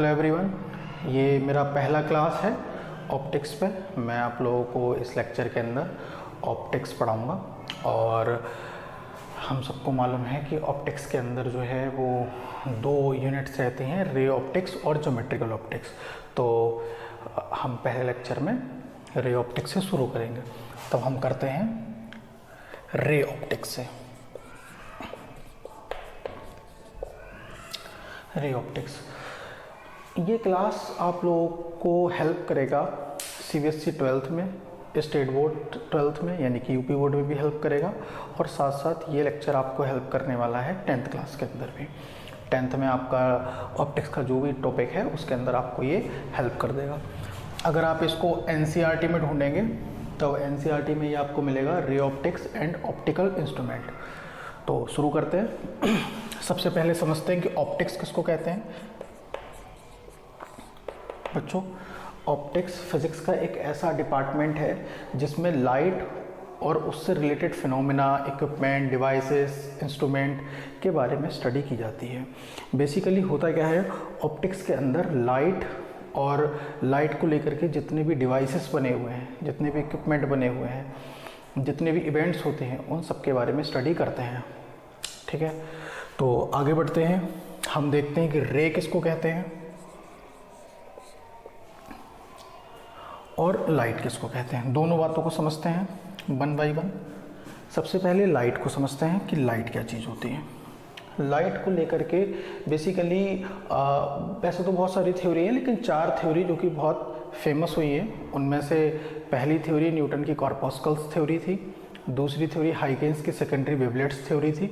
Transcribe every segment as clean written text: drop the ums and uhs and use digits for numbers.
Hello everyone, ये मेरा पहला क्लास है ऑप्टिक्स पे। मैं आप लोगों को इस लेक्चर के अंदर ऑप्टिक्स पढ़ाऊँगा। और हम सबको मालूम है कि ऑप्टिक्स के अंदर जो है वो दो यूनिट्स रहती हैं, रे ऑप्टिक्स और ज्योमेट्रिकल ऑप्टिक्स। तो हम पहले लेक्चर में रे ऑप्टिक्स से शुरू करेंगे। तब हम करते हैं रे ऑप्टिक्स से। रे ऑप्टिक्स ये क्लास आप लोगों को हेल्प करेगा सीबीएसई 12th में, स्टेट बोर्ड 12th में यानी कि यूपी बोर्ड में भी हेल्प करेगा। और साथ साथ ये लेक्चर आपको हेल्प करने वाला है 10th क्लास के अंदर भी। 10th में आपका ऑप्टिक्स का जो भी टॉपिक है उसके अंदर आपको ये हेल्प कर देगा। अगर आप इसको एनसीईआरटी में ढूंढेंगे तो एनसीईआरटी में ये आपको मिलेगा ray optics and optical instrument. तो शुरू करते हैं। सबसे पहले समझते हैं कि ऑप्टिक्स किसको कहते हैं। बच्चों, ऑप्टिक्स फिज़िक्स का एक ऐसा डिपार्टमेंट है जिसमें लाइट और उससे related phenomena, equipment, devices, instrument के बारे में स्टडी की जाती है। बेसिकली होता क्या है, ऑप्टिक्स के अंदर लाइट और लाइट को लेकर के जितने भी डिवाइसेस बने हुए हैं, जितने भी इक्विपमेंट बने हुए हैं, जितने भी इवेंट्स होते हैं, उन सब के बारे में स्टडी करते हैं। ठीक है, तो आगे बढ़ते हैं। हम देखते हैं कि रे किसको कहते हैं और लाइट किसको कहते हैं। दोनों बातों को समझते हैं वन बाय वन। सबसे पहले लाइट को समझते हैं कि लाइट क्या चीज़ होती है। लाइट को लेकर के बेसिकली वैसे तो बहुत सारी थ्योरी है, लेकिन 4 थ्योरी जो कि बहुत फेमस हुई है, उनमें से पहली थ्योरी न्यूटन की कॉर्पस्कल्स थ्योरी थी। दूसरी थ्योरी हाइगेंस की सेकेंडरी वेवलेट्स थ्योरी थी।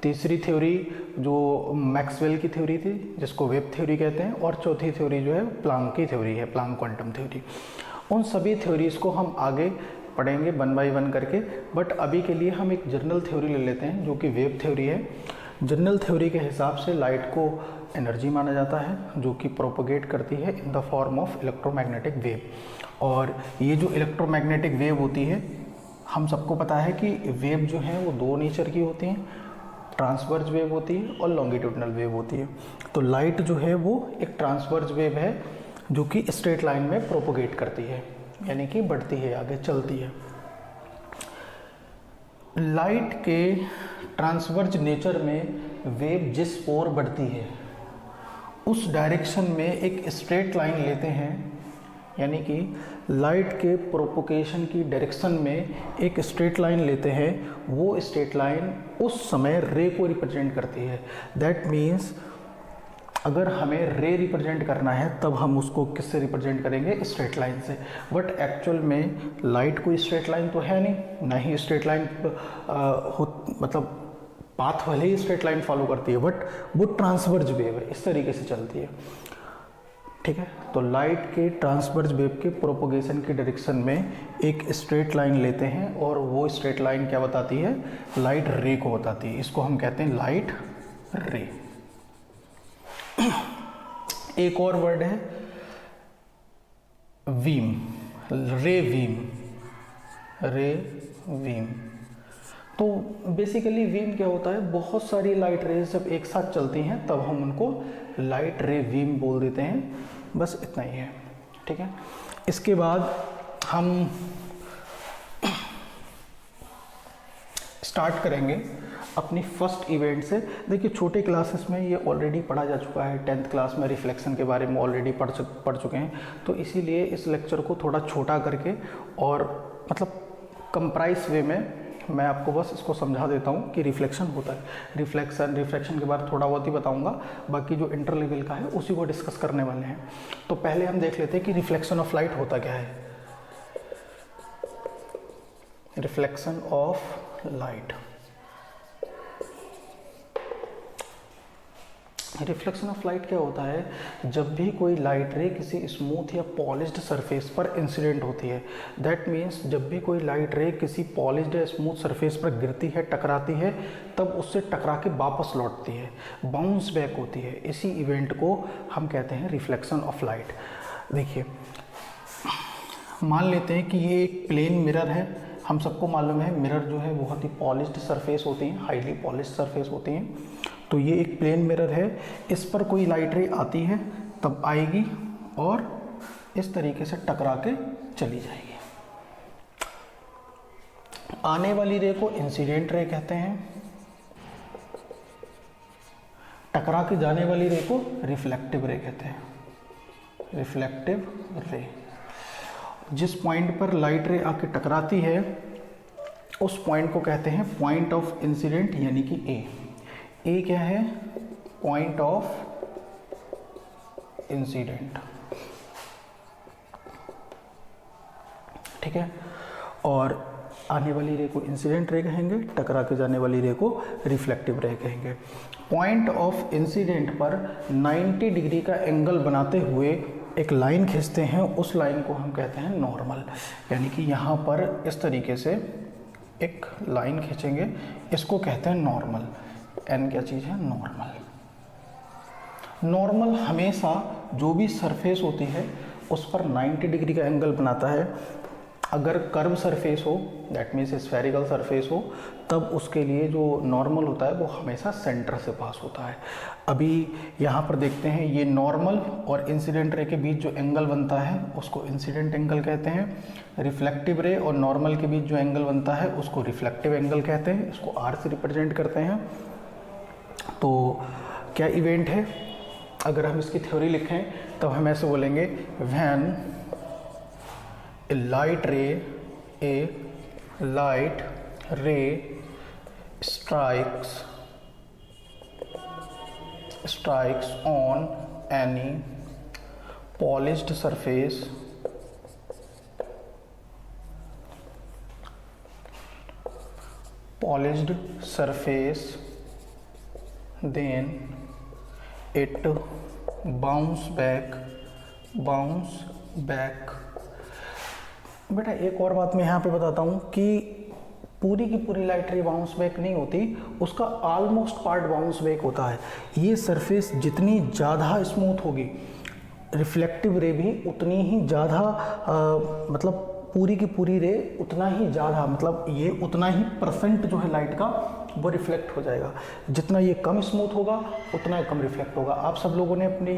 तीसरी थ्योरी जो मैक्सवेल की थ्योरी थी, जिसको वेव थ्योरी कहते हैं। और चौथी थ्योरी जो है प्लांक की थ्योरी है, प्लांक क्वांटम थ्योरी। उन सभी थ्योरीज़ को हम आगे पढ़ेंगे वन बाय वन करके। बट अभी के लिए हम एक जनरल थ्योरी ले लेते हैं जो कि वेव थ्योरी है। जनरल थ्योरी के हिसाब से लाइट को एनर्जी माना जाता है जो कि प्रोपोगेट करती है in the form of electromagnetic wave. और ये जो इलेक्ट्रोमैग्नेटिक वेव होती है, हम सबको पता है कि वेव जो है वो 2 नेचर की होती हैं, ट्रांसवर्ज वेव होती है और लॉन्गिट्यूडनल वेव होती है। तो लाइट जो है वो एक ट्रांसवर्ज वेव है जो कि स्ट्रेट लाइन में प्रोपोगेट करती है, यानी कि बढ़ती है, आगे चलती है। लाइट के ट्रांसवर्ज नेचर में वेव जिस ओर बढ़ती है उस डायरेक्शन में एक स्ट्रेट लाइन लेते हैं, यानी कि लाइट के प्रोपोगेशन की डायरेक्शन में एक स्ट्रेट लाइन लेते हैं। वो स्ट्रेट लाइन उस समय रे को रिप्रेजेंट करती है। दैट मीन्स अगर हमें रे रिप्रेजेंट करना है तब हम उसको किससे रिप्रेजेंट करेंगे, स्ट्रेट लाइन से। बट एक्चुअल में लाइट कोई स्ट्रेट लाइन तो है नहीं, ना ही स्ट्रेट लाइन मतलब पाथ भले ही स्ट्रेट लाइन फॉलो करती है, बट वो ट्रांसवर्ज वेव है, इस तरीके से चलती है। ठीक है, तो लाइट के ट्रांसवर्ज वेव के प्रोपोगेशन की डायरेक्शन में एक स्ट्रेट लाइन लेते हैं और वो स्ट्रेट लाइन क्या बताती है, लाइट रे को बताती है। इसको हम कहते हैं लाइट रे। एक और वर्ड है बीम, रे बीम, रे बीम। तो बेसिकली बीम क्या होता है, बहुत सारी लाइट रेज जब एक साथ चलती हैं तब हम उनको लाइट रे बीम बोल देते हैं। बस इतना ही है। ठीक है, इसके बाद हम स्टार्ट करेंगे अपनी फर्स्ट इवेंट से। देखिए, छोटे क्लासेस में ये ऑलरेडी पढ़ा जा चुका है। 10th क्लास में रिफ्लेक्शन के बारे में ऑलरेडी पढ़ चुके हैं। तो इसीलिए इस लेक्चर को थोड़ा छोटा करके और मतलब कंप्राइज वे में मैं आपको बस इसको समझा देता हूँ कि रिफ्लेक्शन होता है। रिफ्लेक्शन के बाद थोड़ा बहुत ही बताऊँगा, बाकी जो इंटर लेवल का है उसी को डिस्कस करने वाले हैं। तो पहले हम देख लेते हैं कि रिफ्लेक्शन ऑफ लाइट होता क्या है। Reflection of light, reflection of light क्या होता है, जब भी कोई लाइट रे किसी स्मूथ या पॉलिश्ड सरफेस पर इंसिडेंट होती है। दैट मीन्स जब भी कोई लाइट रे किसी पॉलिश्ड या स्मूथ सरफेस पर गिरती है, टकराती है, तब उससे टकरा के वापस लौटती है, बाउंस बैक होती है। इसी इवेंट को हम कहते हैं रिफ्लेक्शन ऑफ लाइट। देखिए, मान लेते हैं कि ये एक प्लेन मिरर है। हम सबको मालूम है मिरर जो है बहुत ही पॉलिश्ड सरफेस होती हैं, हाईली पॉलिश्ड सरफेस होती हैं। तो ये एक प्लेन मिरर है, इस पर कोई लाइट रे आती है, तब आएगी और इस तरीके से टकरा के चली जाएगी। आने वाली रे को इंसिडेंट रे कहते हैं, टकरा के जाने वाली रे को रिफ्लेक्टिव रे कहते हैं, रिफ्लेक्टिव रे। जिस पॉइंट पर लाइट रे आके टकराती है उस पॉइंट को कहते हैं पॉइंट ऑफ इंसिडेंट, यानी कि ए क्या है, पॉइंट ऑफ इंसिडेंट, ठीक है। और आने वाली रे को इंसिडेंट रे कहेंगे, टकरा के जाने वाली रे को रिफ्लेक्टिव रे कहेंगे। पॉइंट ऑफ इंसिडेंट पर 90 डिग्री का एंगल बनाते हुए एक लाइन खींचते हैं, उस लाइन को हम कहते हैं नॉर्मल। यानी कि यहाँ पर इस तरीके से एक लाइन खींचेंगे, इसको कहते हैं नॉर्मल। एन क्या चीज़ है, नॉर्मल। नॉर्मल हमेशा जो भी सरफेस होती है उस पर 90 डिग्री का एंगल बनाता है। अगर कर्व सरफेस हो, दैट मीन्स स्फेरिकल सरफेस हो, तब उसके लिए जो नॉर्मल होता है वो हमेशा सेंटर से पास होता है। अभी यहाँ पर देखते हैं, ये नॉर्मल और इंसिडेंट रे के बीच जो एंगल बनता है उसको इंसिडेंट एंगल कहते हैं। रिफ्लेक्टिव रे और नॉर्मल के बीच जो एंगल बनता है उसको रिफ्लेक्टिव एंगल कहते हैं। इसको आर से रिप्रेजेंट करते हैं। तो क्या इवेंट है, अगर हम इसकी थ्योरी लिखें तब हम ऐसे बोलेंगे, when a light ray strikes on any polished surface then it bounce back। बेटा एक और बात मैं यहाँ पे बताता हूँ कि पूरी की पूरी लाइट रे बाउंस बैक नहीं होती, उसका ऑलमोस्ट पार्ट बाउंस बैक होता है। ये सरफेस जितनी ज़्यादा स्मूथ होगी, रिफ्लेक्टिव रे भी उतनी ही ज़्यादा, मतलब पूरी की पूरी रे उतना ही ज़्यादा, मतलब ये उतना ही परसेंट जो है लाइट का वो रिफ्लेक्ट हो जाएगा। जितना ये कम स्मूथ होगा उतना कम रिफ्लेक्ट होगा। आप सब लोगों ने अपनी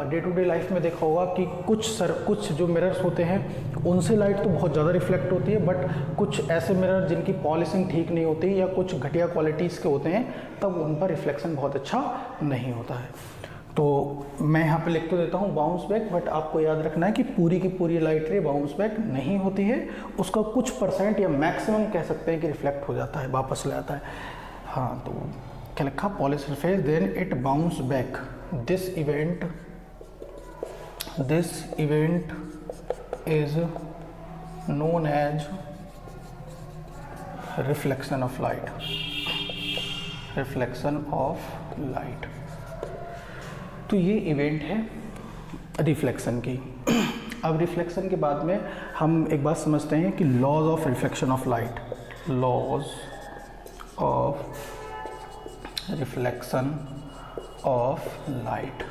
डे टू डे लाइफ में देखा होगा कि कुछ जो मिरर्स होते हैं उनसे लाइट तो बहुत ज़्यादा रिफ्लेक्ट होती है, बट कुछ ऐसे मिरर जिनकी पॉलिशिंग ठीक नहीं होती या कुछ घटिया क्वालिटीज़ के होते हैं तब उन पर रिफ्लेक्शन बहुत अच्छा नहीं होता है। तो मैं यहाँ पे लिख तो देता हूँ बाउंस बैक, बट आपको याद रखना है कि पूरी की पूरी लाइट रे बाउंस बैक नहीं होती है, उसका कुछ परसेंट या मैक्सिमम कह सकते हैं कि रिफ्लेक्ट हो जाता है, वापस ले आता है। हाँ, तो क्या लिखा, polish surface then it bounce back. This event is known as reflection of light. तो ये इवेंट है रिफ्लेक्शन की। अब रिफ्लेक्शन के बाद में हम एक बात समझते हैं कि laws of reflection of light. Laws of reflection of light,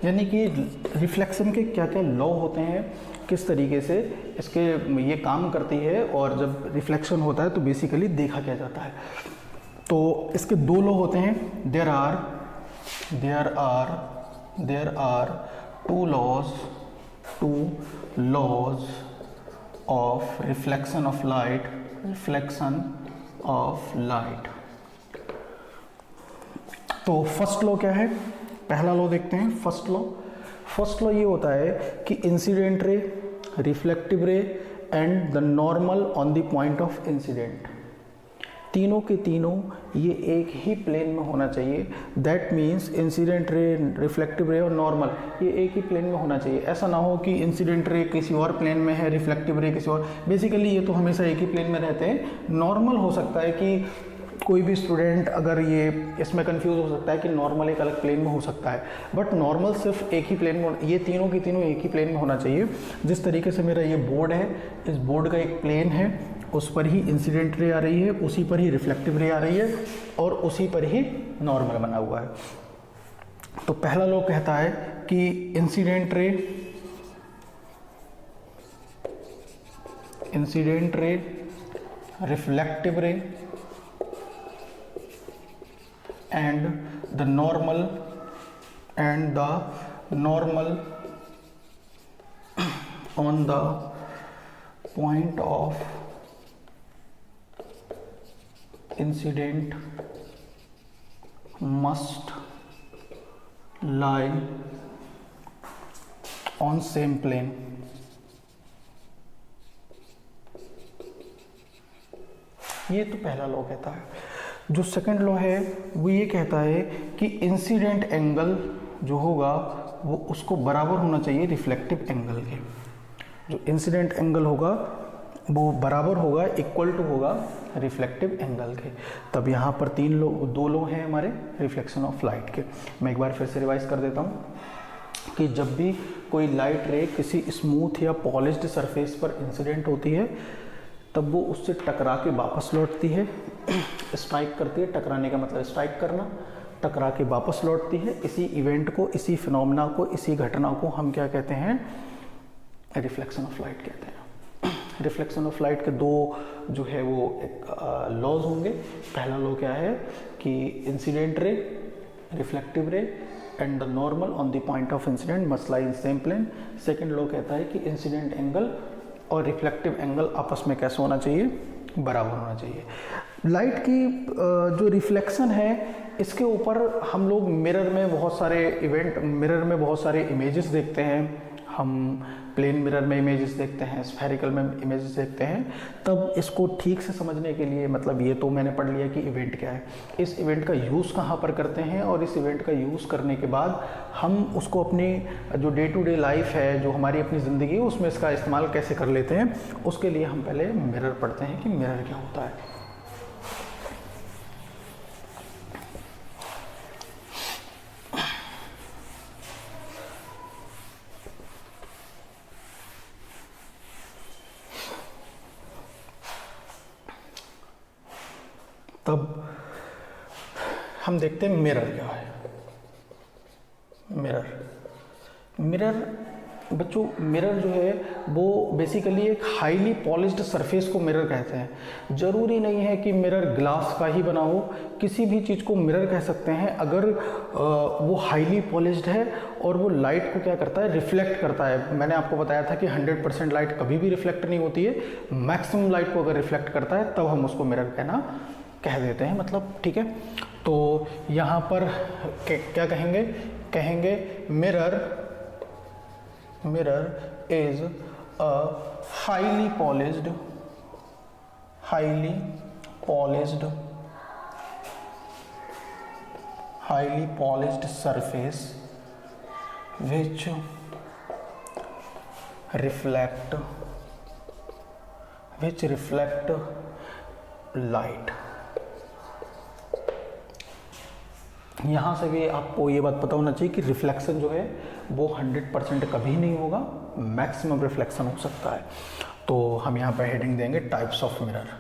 यानी कि रिफ्लेक्शन के क्या क्या लॉ होते हैं, किस तरीके से इसके ये काम करती है, और जब रिफ्लेक्शन होता है तो बेसिकली देखा क्या जाता है। तो इसके दो लॉ होते हैं। There are two laws of reflection of light. तो फर्स्ट लॉ क्या है, पहला लॉ देखते हैं। फर्स्ट लॉ ये होता है कि incident ray, reflective ray and the normal on the point of incident, तीनों के तीनों ये एक ही प्लेन में होना चाहिए। That means incident ray, reflective रे और नॉर्मल ये एक ही प्लेन में होना चाहिए। ऐसा ना हो कि इंसिडेंट रे किसी और प्लेन में है, रिफ्लेक्टिव रे किसी और, बेसिकली ये तो हमेशा एक ही प्लेन में रहते हैं। नॉर्मल हो सकता है कि कोई भी स्टूडेंट अगर ये इसमें कंफ्यूज हो सकता है कि नॉर्मल एक अलग प्लेन में हो सकता है, बट नॉर्मल सिर्फ एक ही प्लेन में, ये तीनों की तीनों एक ही प्लेन में होना चाहिए। जिस तरीके से मेरा ये बोर्ड है, इस बोर्ड का एक प्लेन है, उस पर ही इंसिडेंट रे आ रही है, उसी पर ही रिफ्लेक्टिव रे आ रही है और उसी पर ही नॉर्मल बना हुआ है। तो पहला लॉ कहता है कि इंसिडेंट रे, रिफ्लेक्टिव रे and the normal and the normal on the point of incident must lie on same plane. ये तो पहला लॉ कहता है। जो सेकंड लॉ है वो ये कहता है कि इंसिडेंट एंगल जो होगा वो उसको बराबर होना चाहिए रिफ्लेक्टिव एंगल के। जो इंसिडेंट एंगल होगा वो बराबर होगा, इक्वल टू होगा रिफ्लेक्टिव एंगल के। तब यहाँ पर दो लॉ हैं हमारे रिफ्लेक्शन ऑफ लाइट के। मैं एक बार फिर से रिवाइज कर देता हूँ कि जब भी कोई लाइट रे किसी स्मूथ या पॉलिश्ड सरफेस पर इंसिडेंट होती है तब वो उससे टकरा के वापस लौटती है, स्ट्राइक करती है। टकराने का मतलब स्ट्राइक करना, टकरा के वापस लौटती है। इसी इवेंट को, इसी फिनोमेना को, इसी घटना को हम क्या कहते हैं? रिफ्लेक्शन ऑफ लाइट कहते हैं। रिफ्लेक्शन ऑफ लाइट के दो जो है वो लॉज होंगे। पहला लॉ क्या है कि incident ray, reflective ray and the normal on the point of incident must lie in same plane. Second law कहता है कि इंसिडेंट एंगल और रिफ्लेक्टिव एंगल आपस में कैसे होना चाहिए? बराबर होना चाहिए। लाइट की जो रिफ्लेक्शन है इसके ऊपर हम लोग मिरर में बहुत सारे इमेजेस देखते हैं। हम प्लेन मिरर में इमेजेस देखते हैं, स्फेरिकल में इमेजेस देखते हैं। तब इसको ठीक से समझने के लिए, मतलब ये तो मैंने पढ़ लिया कि इवेंट क्या है, इस इवेंट का यूज़ कहाँ पर करते हैं और इस इवेंट का यूज़ करने के बाद हम उसको अपनी जो डे टू डे लाइफ है, जो हमारी अपनी ज़िंदगी है, उसमें इसका इस्तेमाल कैसे कर लेते हैं, उसके लिए हम पहले मिरर पढ़ते हैं कि मिरर क्या होता है। तब हम देखते हैं मिरर क्या है। मिरर बच्चों, मिरर जो है वो बेसिकली एक हाईली पॉलिश्ड सरफेस को मिरर कहते हैं। ज़रूरी नहीं है कि मिरर ग्लास का ही बना हो, किसी भी चीज़ को मिरर कह सकते हैं अगर वो हाईली पॉलिश्ड है और वो लाइट को क्या करता है? रिफ्लेक्ट करता है। मैंने आपको बताया था कि 100% लाइट कभी भी रिफ्लेक्ट नहीं होती है। मैक्सिमम लाइट को अगर रिफ्लेक्ट करता है तब हम उसको मिरर कह देते हैं, मतलब ठीक है। तो यहाँ पर क्या कहेंगे mirror is a highly polished surface which reflect light। यहाँ से भी आपको ये बात पता होना चाहिए कि रिफ्लेक्शन जो है वो 100% कभी नहीं होगा, मैक्सिमम रिफ्लेक्शन हो सकता है। तो हम यहाँ पर हेडिंग देंगे types of mirrors.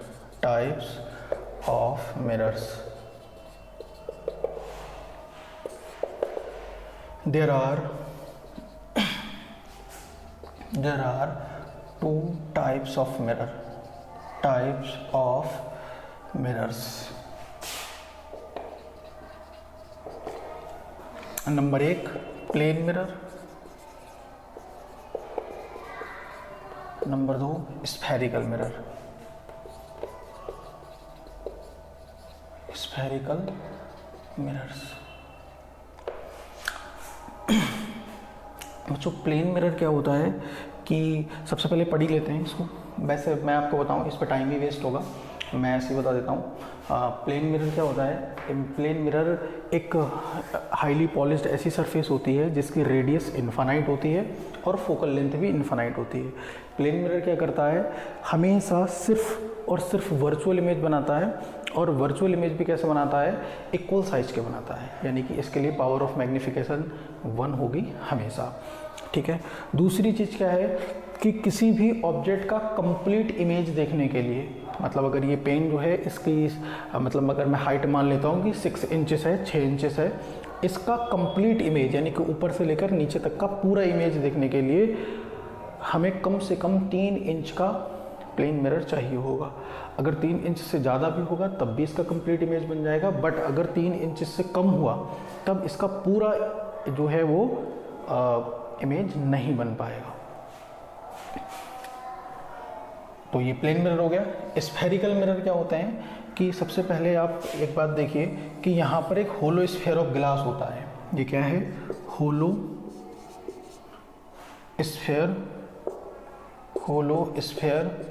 There are two types of mirrors. Number 1 plane mirror, number 2 spherical mirrors. बच्चों प्लेन मिरर क्या होता है कि सबसे पहले पढ़ ही लेते हैं इसको। वैसे मैं आपको बताऊं, इस पर टाइम भी वेस्ट होगा, मैं ऐसे ही बता देता हूँ। प्लेन मिरर क्या होता है? प्लेन मिरर एक हाईली पॉलिश्ड ऐसी सरफेस होती है जिसकी रेडियस इन्फानाइट होती है और फोकल लेंथ भी इन्फानाइट होती है। प्लेन मिरर क्या करता है? हमेशा सिर्फ और सिर्फ वर्चुअल इमेज बनाता है, और वर्चुअल इमेज भी कैसे बनाता है? इक्वल साइज के बनाता है, यानी कि इसके लिए पावर ऑफ मैग्नीफिकेशन 1 होगी हमेशा, ठीक है। दूसरी चीज़ क्या है कि किसी भी ऑब्जेक्ट का कंप्लीट इमेज देखने के लिए, मतलब अगर ये पेन जो है इसकी मतलब अगर मैं हाइट मान लेता हूँ कि 6 इंचेस है, 6 इंचेस है, इसका कंप्लीट इमेज यानी कि ऊपर से लेकर नीचे तक का पूरा इमेज देखने के लिए हमें कम से कम 3 इंच का प्लेन मिरर चाहिए होगा। अगर 3 इंच से ज़्यादा भी होगा तब भी इसका कंप्लीट इमेज बन जाएगा, बट अगर 3 इंच से कम हुआ तब इसका पूरा जो है वो इमेज नहीं बन पाएगा। तो ये प्लेन मिरर हो गया। स्फेरिकल मिरर क्या होते हैं कि सबसे पहले आप एक बात देखिए कि यहाँ पर एक होलो स्फेयर ऑफ ग्लास होता है। ये क्या है? Hollow sphere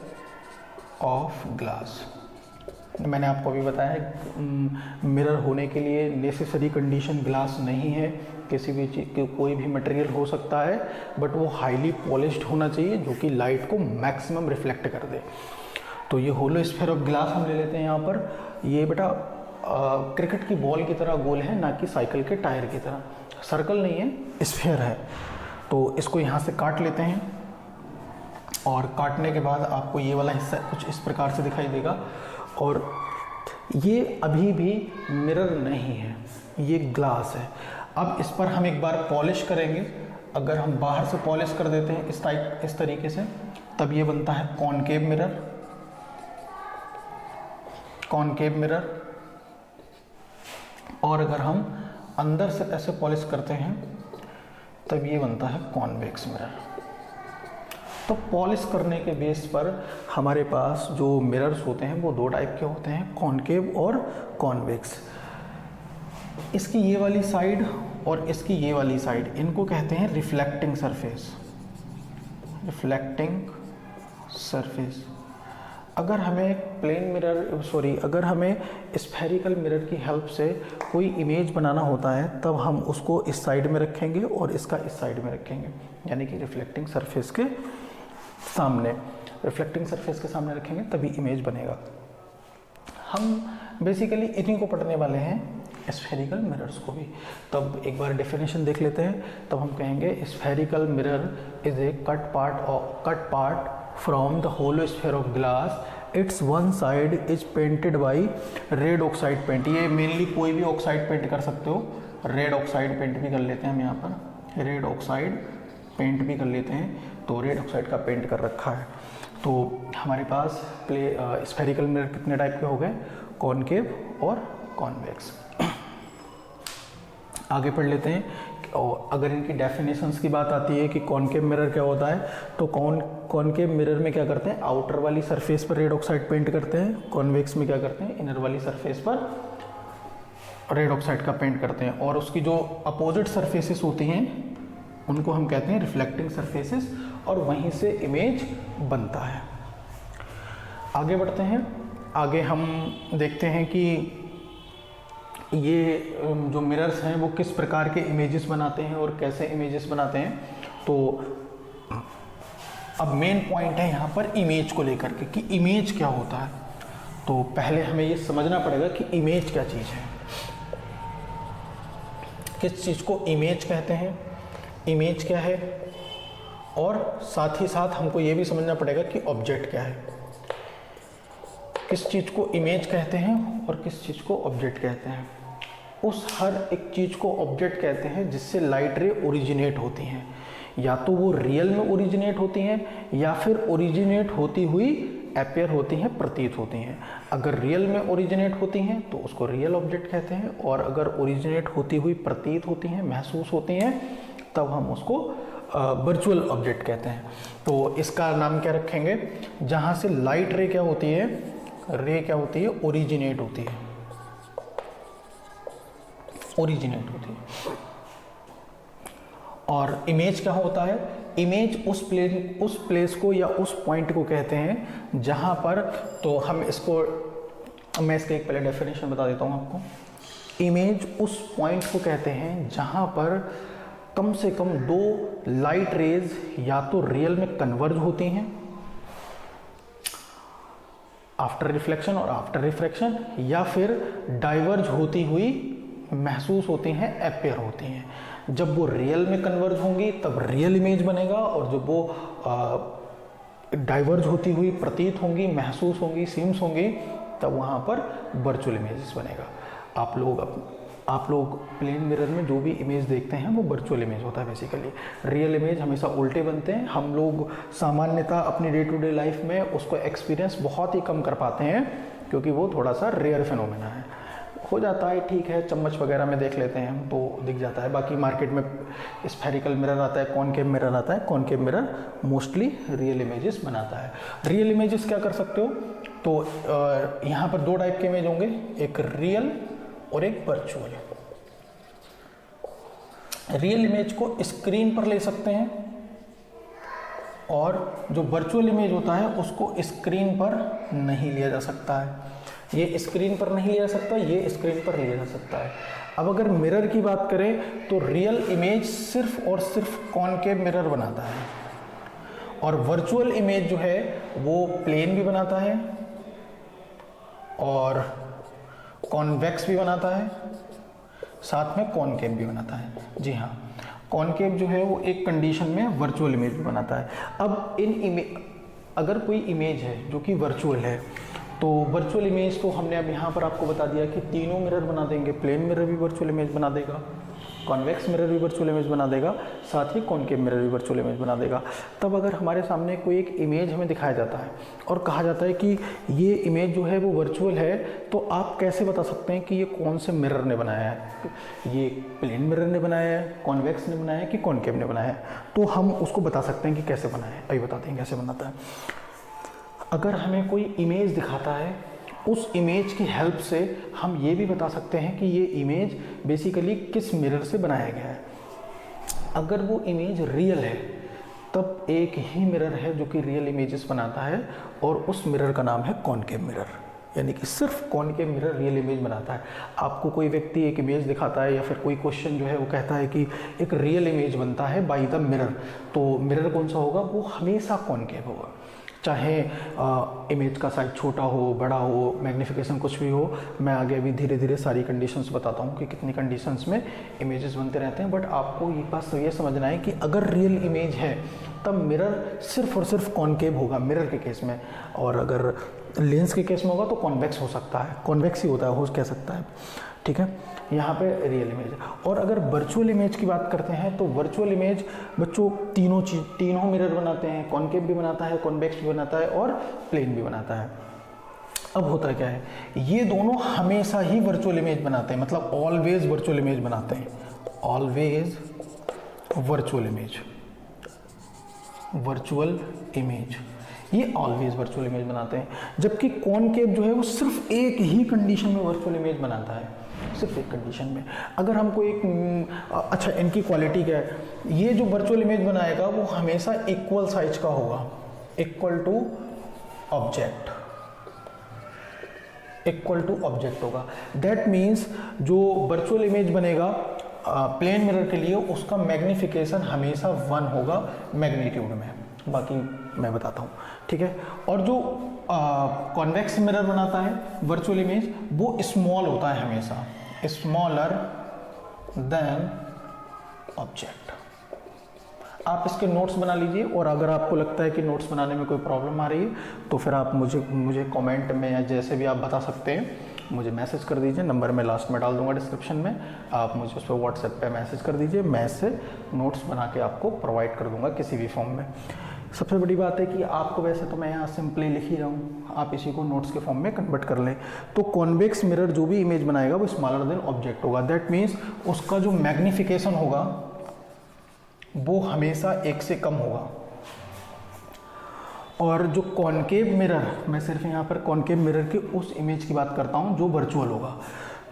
of glass. मैंने आपको अभी बताया है मिरर होने के लिए नेसेसरी कंडीशन ग्लास नहीं है, किसी भी चीज़ कोई भी मटेरियल हो सकता है, बट वो हाईली पॉलिश्ड होना चाहिए जो कि लाइट को मैक्सिमम रिफ्लेक्ट कर दे। तो ये होलो स्फेयर ऑफ ग्लास हम ले लेते हैं यहाँ पर। ये बेटा क्रिकेट की बॉल की तरह गोल है, ना कि साइकिल के टायर की तरह। सर्कल नहीं है, स्फेयर है। तो इसको यहाँ से काट लेते हैं और काटने के बाद आपको ये वाला हिस्सा कुछ इस प्रकार से दिखाई देगा। और ये अभी भी मिरर नहीं है, ये ग्लास है। अब इस पर हम एक बार पॉलिश करेंगे। अगर हम बाहर से पॉलिश कर देते हैं इस तरीके से, तब ये बनता है कॉनकेव मिरर। और अगर हम अंदर से ऐसे पॉलिश करते हैं तब ये बनता है कॉन्वेक्स मिरर। तो पॉलिश करने के बेस पर हमारे पास जो मिरर्स होते हैं वो दो टाइप के होते हैं, कॉनकेव और कॉन्वेक्स। इसकी ये वाली साइड और इसकी ये वाली साइड, इनको कहते हैं रिफ्लेक्टिंग सरफेस। अगर हमें स्फेरिकल मिरर की हेल्प से कोई इमेज बनाना होता है तब हम उसको इस साइड में रखेंगे और इसका इस साइड में रखेंगे, यानी कि रिफ्लेक्टिंग सरफेस के सामने रखेंगे तभी इमेज बनेगा। हम बेसिकली इन्हीं को पढ़ने वाले हैं, स्फेरिकल मिरर्स को भी। तब एक बार डेफिनेशन देख लेते हैं। तब हम कहेंगे spherical mirror is a cut part from the hollow sphere of glass. It's one side is painted by red oxide paint. ये मेनली कोई भी ऑक्साइड पेंट कर सकते हो, रेड ऑक्साइड पेंट भी कर लेते हैं हम यहाँ पर, रेड ऑक्साइड पेंट भी कर लेते हैं। तो रेड ऑक्साइड का पेंट कर रखा है। तो हमारे पास स्फेरिकल मिरर कितने टाइप के हो गए? कॉनकेव और कॉन्वेक्स। आगे पढ़ लेते हैं। और अगर इनकी डेफिनेशंस की बात आती है कि कॉनकेव मिरर क्या होता है, तो कॉनकेव मिरर में क्या करते हैं? आउटर वाली सरफेस पर रेड ऑक्साइड पेंट करते हैं। कॉन्वेक्स में क्या करते हैं? इनर वाली सरफेस पर रेड ऑक्साइड का पेंट करते हैं। और उसकी जो अपोजिट सरफेसेस होती हैं उनको हम कहते हैं रिफ्लेक्टिंग सरफेसेस, और वहीं से इमेज बनता है। आगे बढ़ते हैं। आगे हम देखते हैं कि ये जो मिरर्स हैं वो किस प्रकार के इमेजेस बनाते हैं और कैसे इमेजेस बनाते हैं। तो अब मेन पॉइंट है यहाँ पर इमेज को लेकर के कि इमेज क्या होता है। तो पहले हमें ये समझना पड़ेगा कि इमेज क्या चीज़ है, किस चीज़ को इमेज कहते हैं, इमेज क्या है, और साथ ही साथ हमको ये भी समझना पड़ेगा कि ऑब्जेक्ट क्या है। किस चीज़ को इमेज कहते हैं और किस चीज़ को ऑब्जेक्ट कहते हैं। उस हर एक चीज़ को ऑब्जेक्ट कहते हैं जिससे लाइट रे ओरिजिनेट होती हैं। या तो वो रियल में ओरिजिनेट होती हैं या फिर ओरिजिनेट होती हुई अपीयर होती हैं, प्रतीत होती हैं। अगर रियल में ओरिजिनेट होती हैं तो उसको रियल ऑब्जेक्ट कहते हैं, और अगर ओरिजिनेट होती हुई प्रतीत होती हैं, महसूस होती हैं, तब हम उसको वर्चुअल ऑब्जेक्ट कहते हैं। तो इसका नाम क्या रखेंगे? जहाँ से लाइट रे क्या होती है, ओरिजिनेट होती है, और इमेज क्या होता है? इमेज उस प्लेस को या उस पॉइंट को कहते हैं जहां पर, तो हम इसको, मैं इसका एक पहले डेफिनेशन बता देता हूं आपको। इमेज उस पॉइंट को कहते हैं जहां पर कम से कम दो लाइट रेज या तो रियल में कन्वर्ज होती हैं आफ्टर रिफ्लेक्शन और आफ्टर रिफ्रैक्शन, या फिर डाइवर्ज होती हुई महसूस होती हैं, अपीयर होती हैं। जब वो रियल में कन्वर्ज होंगी तब रियल इमेज बनेगा, और जब वो डाइवर्ज होती हुई प्रतीत होंगी, महसूस होंगी, सीम्स होंगी, तब वहाँ पर वर्चुअल इमेजेस बनेगा। आप लोग प्लेन मिरर में जो भी इमेज देखते हैं वो वर्चुअल इमेज होता है बेसिकली। रियल इमेज हमेशा उल्टे बनते हैं। हम लोग सामान्यतः अपनी डे टू डे लाइफ में उसको एक्सपीरियंस बहुत ही कम कर पाते हैं, क्योंकि वो थोड़ा सा रेयर फिनोमेना है। हो जाता है, ठीक है, चम्मच वगैरह में देख लेते हैं तो दिख जाता है। बाकी मार्केट में स्फेरिकल मिरर आता है, कॉनकेव मिरर आता है। Concave mirror mostly real images बनाता है। रियल इमेजेस क्या कर सकते हो, तो यहाँ पर दो टाइप के इमेज होंगे, एक रियल और एक वर्चुअल। रियल इमेज को स्क्रीन पर ले सकते हैं और जो वर्चुअल इमेज होता है उसको स्क्रीन पर नहीं लिया जा सकता है। ये स्क्रीन पर नहीं लिया जा सकता, ये स्क्रीन पर लिया जा सकता है। अब अगर मिरर की बात करें तो रियल इमेज सिर्फ और सिर्फ कॉनकेव मिरर बनाता है और वर्चुअल इमेज जो है वो प्लेन भी बनाता है और कॉन्वेक्स भी बनाता है, साथ में कॉनकेव भी बनाता है। जी हाँ, कॉनकेव जो है वो एक कंडीशन में वर्चुअल इमेज भी बनाता है। अब अगर कोई इमेज है जो कि वर्चुअल है तो वर्चुअल इमेज तो हमने अब यहाँ पर आपको बता दिया कि तीनों मिरर बना देंगे। प्लेन मिरर भी वर्चुअल इमेज बना देगा, कॉन्वेक्स मिरर भी वर्चुअल इमेज बना देगा, साथ ही कॉनकेव मिरर भी वर्चुअल इमेज बना देगा। तब अगर हमारे सामने कोई एक इमेज हमें दिखाया जाता है और कहा जाता है कि ये इमेज जो है वो वर्चुअल है, तो आप कैसे बता सकते हैं कि ये कौन से मिरर ने बनाया है, ये प्लेन मिरर ने बनाया है, कॉन्वेक्स ने बनाया है कि कॉनकेव ने बनाया है। तो हम उसको बता सकते हैं कि कैसे बनाया है। अभी बताते हैं कैसे बनाता है। अगर हमें कोई इमेज दिखाता है, उस इमेज की हेल्प से हम ये भी बता सकते हैं कि ये इमेज बेसिकली किस मिरर से बनाया गया है। अगर वो इमेज रियल है तब एक ही मिरर है जो कि रियल इमेजेस बनाता है और उस मिरर का नाम है कॉनकेव मिरर, यानी कि सिर्फ कॉनकेव मिरर रियल इमेज बनाता है। आपको कोई व्यक्ति एक इमेज दिखाता है या फिर कोई क्वेश्चन जो है वो कहता है कि एक रियल इमेज बनता है बाय द मिरर, तो मिरर कौन सा होगा, वो हमेशा कॉनकेव होगा। चाहे इमेज का साइज छोटा हो, बड़ा हो, मैग्नीफिकेशन कुछ भी हो। मैं आगे अभी धीरे धीरे सारी कंडीशंस बताता हूँ कि कितनी कंडीशंस में इमेजेस बनते रहते हैं। बट आपको ये बात ये समझना है कि अगर रियल इमेज है तब मिरर सिर्फ और सिर्फ कॉनकेव होगा मिरर के केस में, और अगर लेंस के केस में होगा तो कॉन्वेक्स हो सकता है, कॉन्वेक्स ही होता है, हो कह सकता है। ठीक है, यहाँ पे रियल इमेज। और अगर वर्चुअल इमेज की बात करते हैं तो वर्चुअल इमेज बच्चों तीनों मिरर बनाते हैं, कॉनकेव भी बनाता है, कॉन्वेक्स भी बनाता है और प्लेन भी बनाता है। अब होता क्या है, ये दोनों हमेशा ही वर्चुअल इमेज बनाते हैं, मतलब ऑलवेज वर्चुअल इमेज बनाते हैं, always virtual image, virtual image, ये ऑलवेज वर्चुअल इमेज बनाते हैं। जबकि कॉनकेव जो है वो सिर्फ एक ही कंडीशन में वर्चुअल इमेज बनाता है, सिर्फ एक कंडीशन में। अगर हमको एक अच्छा, इनकी क्वालिटी क्या है, ये जो वर्चुअल इमेज बनाएगा वो हमेशा इक्वल साइज का होगा, equal to object, equal to object होगा। दैट मीन्स जो वर्चुअल इमेज बनेगा प्लेन मिरर के लिए, उसका मैग्नीफिकेशन हमेशा 1 होगा मैग्नीट्यूड में। बाकी मैं बताता हूँ, ठीक है। और जो कॉन्वेक्स मिरर बनाता है वर्चुअल इमेज, वो स्मॉल होता है हमेशा, स्मॉलर देन ऑब्जेक्ट। आप इसके नोट्स बना लीजिए, और अगर आपको लगता है कि नोट्स बनाने में कोई प्रॉब्लम आ रही है तो फिर आप मुझे कमेंट में या जैसे भी आप बता सकते हैं, मुझे मैसेज कर दीजिए। नंबर मैं लास्ट में डाल दूंगा डिस्क्रिप्शन में, आप मुझे उस पर व्हाट्सएप पे मैसेज कर दीजिए, मैं इससे नोट्स बना के आपको प्रोवाइड कर दूंगा किसी भी फॉर्म में। सबसे बड़ी बात है कि आपको, वैसे तो मैं यहाँ सिंपली लिख ही रहा हूँ, आप इसी को नोट्स के फॉर्म में कन्वर्ट कर लें। तो कॉन्वेक्स मिरर जो भी इमेज बनाएगा वो स्मॉलर देन ऑब्जेक्ट होगा। दैट मीन्स उसका जो मैग्नीफिकेशन होगा वो हमेशा 1 से कम होगा। और जो कॉनकेव मिरर, मैं सिर्फ यहाँ पर कॉनकेव मिरर के उस इमेज की बात करता हूँ जो वर्चुअल होगा।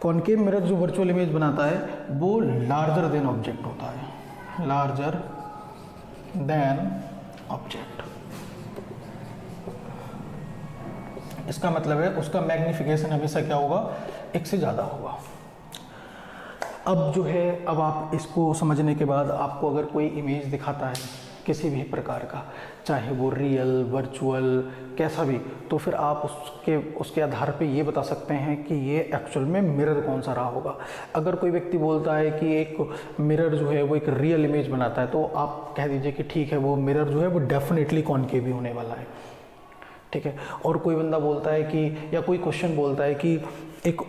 कॉनकेव मिरर जो वर्चुअल इमेज बनाता है वो लार्जर देन ऑब्जेक्ट होता है, लार्जर देन ऑब्जेक्ट। इसका मतलब है उसका मैग्नीफिकेशन हमेशा क्या होगा, 1 से ज़्यादा होगा। अब जो है, अब आप इसको समझने के बाद आपको अगर कोई इमेज दिखाता है किसी भी प्रकार का, चाहे वो रियल, वर्चुअल, कैसा भी, तो फिर आप उसके आधार पे ये बता सकते हैं कि ये एक्चुअल में मिरर कौन सा रहा होगा। अगर कोई व्यक्ति बोलता है कि एक मिरर जो है वो एक रियल इमेज बनाता है, तो आप कह दीजिए कि ठीक है, वो मिरर जो है वो डेफिनेटली कॉनकेव ही होने वाला है, ठीक है। और कोई बंदा बोलता है कि, या कोई क्वेश्चन बोलता है कि एक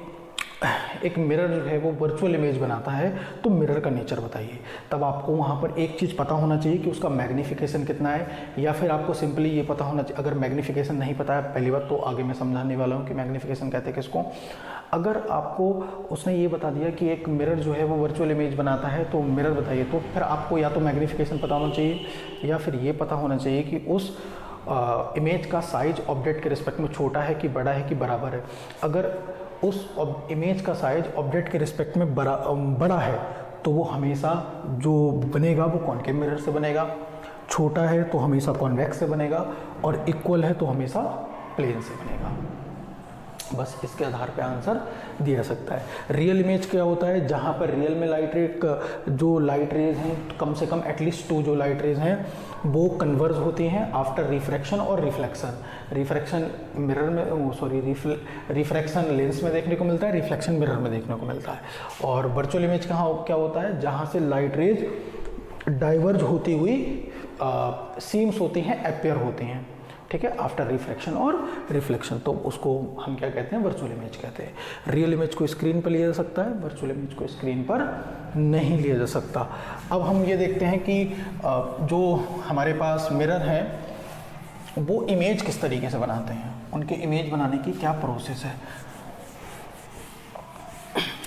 एक मिरर जो है वो वर्चुअल इमेज बनाता है, तो मिरर का नेचर बताइए। तब आपको वहाँ पर एक चीज़ पता होना चाहिए कि उसका मैग्नीफिकेशन कितना है, या फिर आपको सिंपली ये पता होना चाहिए। अगर मैग्नीफिकेशन नहीं पता है, पहली बात तो आगे मैं समझाने वाला हूँ कि मैग्नीफिकेशन कहते हैं किसको। अगर आपको उसने ये बता दिया कि एक मिरर जो है वो वर्चुअल इमेज बनाता है, तो मिरर बताइए, तो फिर आपको या तो मैग्नीफिकेशन पता होना चाहिए या फिर ये पता होना चाहिए कि उस इमेज का साइज ऑब्जेक्ट के रिस्पेक्ट में छोटा है कि बड़ा है कि बराबर है। अगर उस इमेज का साइज ऑब्जेक्ट के रिस्पेक्ट में बड़ा है तो वो हमेशा जो बनेगा वो कॉनकेव मिरर से बनेगा, छोटा है तो हमेशा कॉन्वेक्स से बनेगा, और इक्वल है तो हमेशा प्लेन से बनेगा। बस इसके आधार पे आंसर दिया जा सकता है। रियल इमेज क्या होता है, जहाँ पर रियल में जो लाइट रेज हैं, कम से कम एटलीस्ट 2 जो लाइट रेज हैं वो कन्वर्ज होती हैं आफ्टर रिफ्रैक्शन और रिफ्लेक्शन। रिफ्रैक्शन मिरर में रिफ्रैक्शन लेंस में देखने को मिलता है, रिफ्लेक्शन मिरर में देखने को मिलता है। और वर्चुअल इमेज क्या होता है, जहाँ से लाइट रेज डाइवर्ज होती हुई सीम्स होती हैं, अपीयर होती हैं, ठीक है, आफ्टर रिफ्रैक्शन और रिफ्लेक्शन। तो उसको हम क्या कहते हैं, वर्चुअल इमेज कहते हैं। रियल इमेज को स्क्रीन पर लिया जा सकता है, वर्चुअल इमेज को स्क्रीन पर नहीं लिया जा सकता। अब हम ये देखते हैं कि जो हमारे पास मिरर है वो इमेज किस तरीके से बनाते हैं, उनके इमेज बनाने की क्या प्रोसेस है।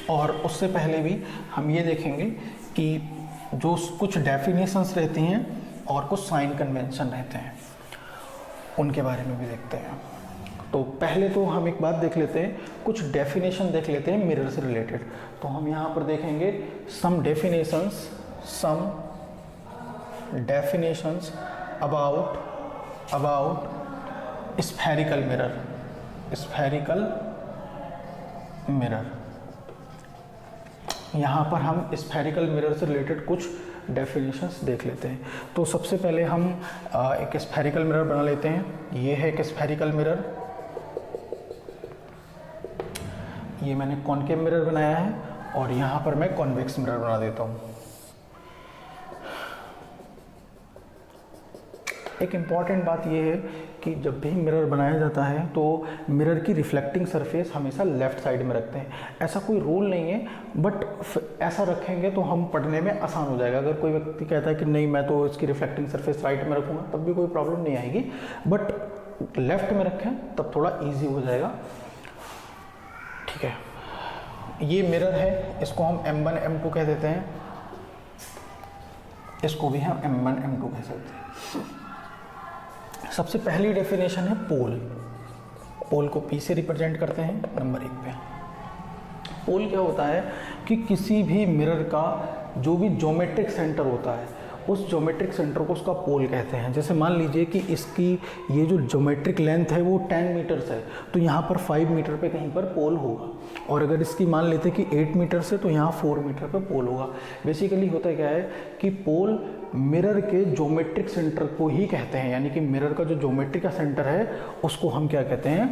और उससे पहले भी हम ये देखेंगे कि जो कुछ डेफिनेशंस रहती हैं और कुछ साइन कन्वेंशन रहते हैं, उनके बारे में भी देखते हैं। तो पहले तो हम एक बात देख लेते हैं, कुछ डेफिनेशन देख लेते हैं मिरर से रिलेटेड। तो हम यहाँ पर देखेंगे सम डेफिनेशंस अबाउट स्फेरिकल मिरर। यहाँ पर हम स्फेरिकल मिरर से रिलेटेड कुछ डेफिनेशंस देख लेते हैं। तो सबसे पहले हम एक स्फेरिकल मिरर बना लेते हैं। ये है एक स्फेरिकल मिरर, ये मैंने कॉनकेव मिरर बनाया है, और यहाँ पर मैं कॉन्वेक्स मिरर बना देता हूँ। एक इम्पॉर्टेंट बात यह है कि जब भी मिरर बनाया जाता है तो मिरर की रिफ्लेक्टिंग सरफेस हमेशा लेफ़्ट साइड में रखते हैं। ऐसा कोई रूल नहीं है, बट ऐसा रखेंगे तो हम पढ़ने में आसान हो जाएगा। अगर कोई व्यक्ति कहता है कि नहीं मैं तो इसकी रिफ्लेक्टिंग सरफेस राइट में रखूँगा, तब भी कोई प्रॉब्लम नहीं आएगी, बट लेफ़्ट में रखें तब थोड़ा ईजी हो जाएगा, ठीक है। ये मिरर है, इसको हम M1 M2 कह देते हैं, इसको भी हम M1 M2 कह सकते हैं। सबसे पहली डेफिनेशन है पोल को P से रिप्रेजेंट करते हैं नंबर 1 पे। पोल क्या होता है कि किसी भी मिरर का जो भी ज्योमेट्रिक सेंटर होता है, उस ज्योमेट्रिक सेंटर को उसका पोल कहते हैं। जैसे मान लीजिए कि इसकी ये जो ज्योमेट्रिक लेंथ है वो 10 मीटर्स है, तो यहाँ पर 5 मीटर पे कहीं पर पोल होगा। और अगर इसकी मान लेते हैं कि 8 मीटर से, तो यहाँ 4 मीटर पे पोल होगा। बेसिकली होता क्या है कि पोल मिरर के ज्योमेट्रिक सेंटर को ही कहते हैं, यानी कि मिरर का जो ज्योमेट्री का सेंटर है उसको हम क्या कहते हैं,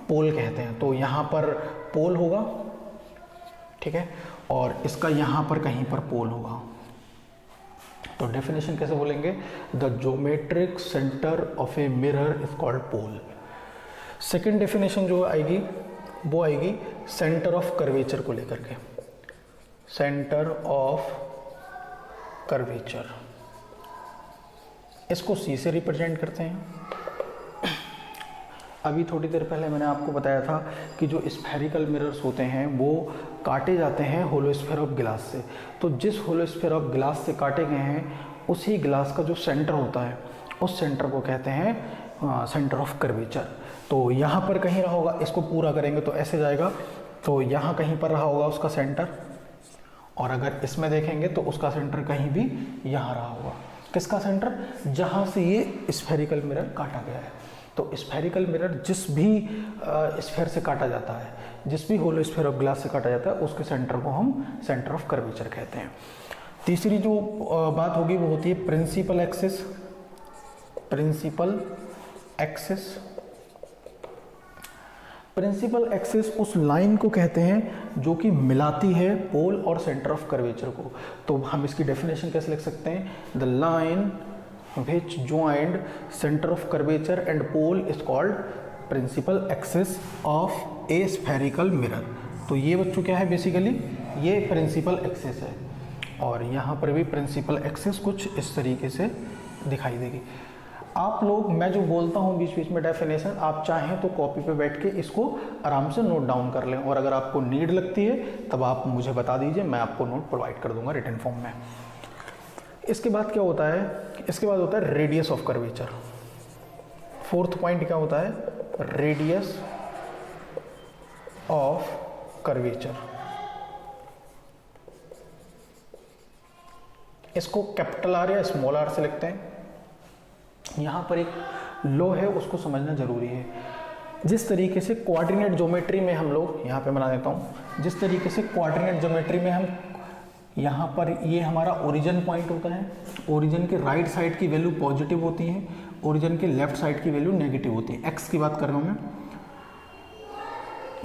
पोल कहते हैं। तो यहाँ पर पोल होगा, ठीक है, और इसका यहाँ पर कहीं पर पोल होगा। तो डेफिनेशन कैसे बोलेंगे, the geometric centre of a mirror is called pole. Second definition जो आएगी वो आएगी सेंटर ऑफ कर्वेचर को लेकर के, सेंटर ऑफ कर्वेचर, इसको C से रिप्रेजेंट करते हैं। अभी थोड़ी देर पहले मैंने आपको बताया था कि जो स्फेरिकल मिरर्स होते हैं वो काटे जाते हैं होलोस्फीयर ऑफ ग्लास से। तो जिस होलोस्फीयर ऑफ ग्लास से काटे गए हैं उसी ग्लास का जो सेंटर होता है उस सेंटर को कहते हैं सेंटर ऑफ कर्वेचर। तो यहाँ पर कहीं रहा होगा, इसको पूरा करेंगे तो ऐसे जाएगा, तो यहाँ कहीं पर रहा होगा उसका सेंटर, और अगर इसमें देखेंगे तो उसका सेंटर कहीं भी यहाँ रहा होगा। किसका सेंटर, जहाँ से ये स्फेरिकल मिरर काटा गया है। तो स्फेरिकल मिरर जिस भी स्फेयर से काटा जाता है, जिस भी होलो स्फेयर ऑफ ग्लास से काटा जाता है, उसके सेंटर को हम सेंटर ऑफ कर्वेचर कहते हैं। तीसरी जो बात होगी वो होती है प्रिंसिपल एक्सिस। प्रिंसिपल एक्सिस उस लाइन को कहते हैं जो कि मिलाती है पोल और सेंटर ऑफ कर्वेचर को। तो हम इसकी डेफिनेशन कैसे लिख सकते हैं, the line which joined center of curvature and pole is called principal axis of a spherical mirror। तो ये बच्चों क्या है बेसिकली, ये प्रिंसिपल एक्सिस है और यहाँ पर भी प्रिंसिपल एक्सिस कुछ इस तरीके से दिखाई देगी। आप लोग, मैं जो बोलता हूँ बीच बीच में डेफिनेशन, आप चाहें तो कॉपी पे बैठ के इसको आराम से नोट डाउन कर लें और अगर आपको नीड लगती है तब आप मुझे बता दीजिए, मैं आपको नोट प्रोवाइड कर दूंगा रिटन फॉर्म में। इसके बाद क्या होता है, इसके बाद होता है radius of curvature. Fourth point क्या होता है, रेडियस ऑफ कर्वेचर। इसको कैपिटल आर या स्मॉल आर से लिखते हैं। यहाँ पर एक लॉ है, उसको समझना जरूरी है। जिस तरीके से कोऑर्डिनेट ज्योमेट्री में हम लोग, यहाँ पे बना देता हूँ, जिस तरीके से कोऑर्डिनेट ज्योमेट्री में हम यहाँ पर, ये हमारा ओरिजिन पॉइंट होता है, ओरिजिन के राइट साइड की वैल्यू पॉजिटिव होती है, ओरिजिन के लेफ्ट साइड की वैल्यू नेगेटिव होती है। एक्स की बात कर रहा हूँ मैं,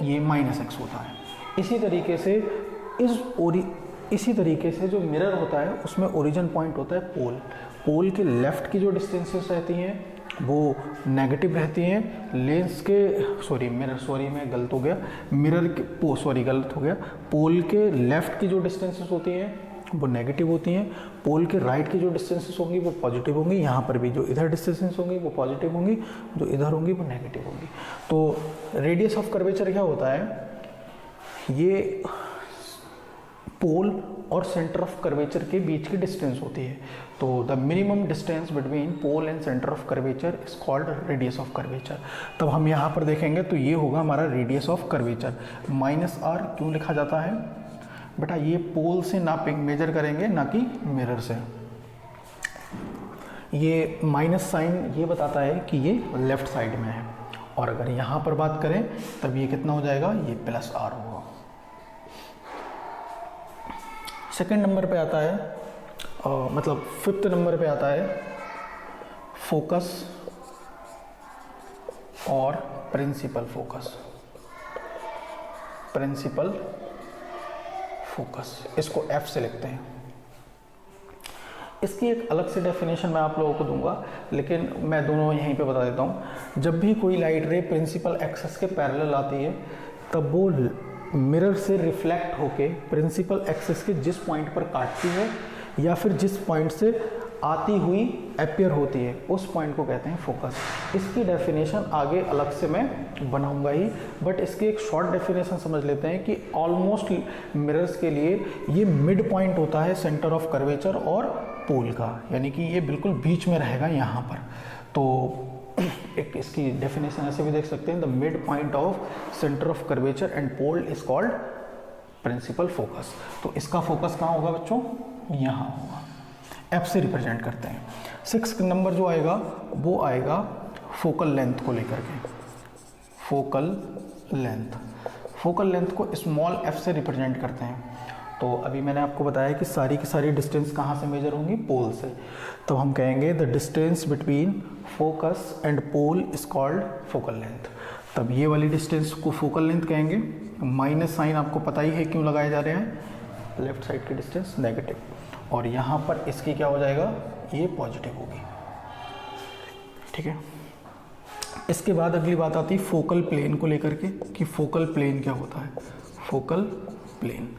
ये -x होता है। इसी तरीके से इसी तरीके से जो मिरर होता है उसमें ओरिजिन पॉइंट होता है पोल। पोल के लेफ्ट की जो डिस्टेंसेस रहती हैं वो नेगेटिव रहती हैं, लेंस के मैं गलत हो गया, गलत हो गया। पोल के लेफ्ट की जो डिस्टेंसेस होती हैं वो नेगेटिव होती हैं, पोल के राइट की जो डिस्टेंसेस होंगी वो पॉजिटिव होंगी। यहाँ पर भी जो इधर डिस्टेंसेस होंगी वो पॉजिटिव होंगी, जो इधर होंगी वो नेगेटिव होंगी। तो रेडियस ऑफ कर्वेचर क्या होता है, ये पोल और सेंटर ऑफ कर्वेचर के बीच की डिस्टेंस होती है। तो the minimum distance between pole and centre of curvature is called radius of curvature. तब हम यहाँ पर देखेंगे तो ये होगा हमारा रेडियस ऑफ कर्वेचर। -r क्यों लिखा जाता है बेटा, ये पोल से नापेंगे, मेजर करेंगे, ना कि मिरर से। ये माइनस साइन ये बताता है कि ये लेफ्ट साइड में है, और अगर यहाँ पर बात करें तब ये कितना हो जाएगा, ये +r होगा। सेकेंड नंबर पे आता है, मतलब फिफ्थ नंबर पे आता है फोकस और प्रिंसिपल फोकस। प्रिंसिपल फोकस, इसको F से लिखते हैं। इसकी एक अलग से डेफिनेशन मैं आप लोगों को दूंगा, लेकिन मैं दोनों यहीं पे बता देता हूँ। जब भी कोई लाइट रे प्रिंसिपल एक्सिस के पैरेलल आती है तब वो मिरर से रिफ्लेक्ट होके प्रिंसिपल एक्सिस के जिस पॉइंट पर काटती है या फिर जिस पॉइंट से आती हुई अपीयर होती है उस पॉइंट को कहते हैं फोकस। इसकी डेफिनेशन आगे अलग से मैं बनाऊंगा ही, बट इसकी एक शॉर्ट डेफिनेशन समझ लेते हैं कि ऑलमोस्ट मिरर्स के लिए ये मिड पॉइंट होता है सेंटर ऑफ कर्वेचर और पोल का, यानी कि ये बिल्कुल बीच में रहेगा यहाँ पर। तो एक इसकी डेफिनेशन ऐसे भी देख सकते हैं, the mid point of centre of curvature and pole is called principal focus. तो इसका फोकस कहाँ होगा बच्चों, यहाँ होगा। F से रिप्रेजेंट करते हैं। 6 नंबर जो आएगा वो आएगा फोकल लेंथ को लेकर के। फोकल लेंथ को स्मॉल f से रिप्रेजेंट करते हैं। तो अभी मैंने आपको बताया कि सारी की सारी डिस्टेंस कहाँ से मेजर होंगी, पोल से। तो हम कहेंगे the distance between focus and pole is called focal length. तब ये वाली डिस्टेंस को फोकल लेंथ कहेंगे। माइनस साइन आपको पता ही है क्यों लगाए जा रहे हैं, लेफ्ट साइड की डिस्टेंस नेगेटिव, और यहाँ पर इसकी क्या हो जाएगा, ये पॉजिटिव होगी। ठीक है। इसके बाद अगली बात आती है फोकल प्लेन को लेकर के, कि फोकल प्लेन क्या होता है। फोकल प्लेन,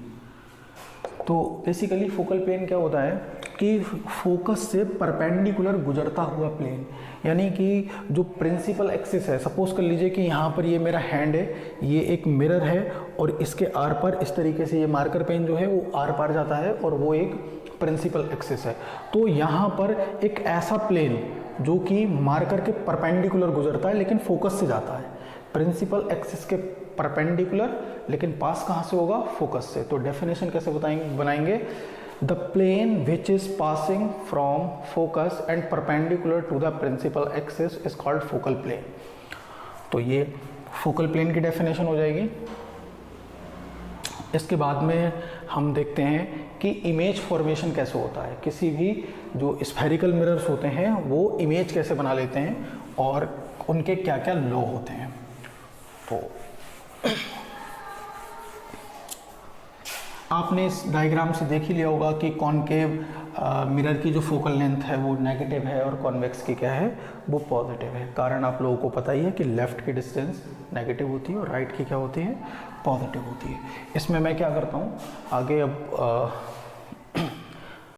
तो बेसिकली फोकल प्लेन क्या होता है कि फोकस से परपेंडिकुलर गुजरता हुआ प्लेन, यानी कि जो प्रिंसिपल एक्सिस है, सपोज कर लीजिए कि यहाँ पर ये मेरा हैंड है, ये एक मिरर है और इसके आर पर इस तरीके से ये मार्कर पेन जो है वो आर पार जाता है और वो एक प्रिंसिपल एक्सिस है। तो यहाँ पर एक ऐसा प्लेन जो कि मार्कर के परपेंडिकुलर गुजरता है लेकिन फोकस से जाता है, प्रिंसिपल एक्सिस के परपेंडिकुलर, लेकिन पास कहाँ से होगा, फोकस से। तो डेफिनेशन कैसे बनाएंगे, the plane which is passing from focus and perpendicular to the principal axis is called focal plane. तो ये फोकल प्लेन की डेफिनेशन हो जाएगी। इसके बाद में हम देखते हैं कि इमेज फॉर्मेशन कैसे होता है, किसी भी जो स्फेरिकल मिरर्स होते हैं वो इमेज कैसे बना लेते हैं और उनके क्या क्या लॉ होते हैं। तो आपने इस डायग्राम से देख ही लिया होगा कि कॉनकेव मिरर की जो फोकल लेंथ है वो नेगेटिव है और कॉन्वेक्स की क्या है, वो पॉजिटिव है। कारण आप लोगों को पता ही है कि लेफ़्ट की डिस्टेंस नेगेटिव होती है और राइट की क्या होती है, पॉजिटिव होती है। इसमें मैं क्या करता हूँ आगे, अब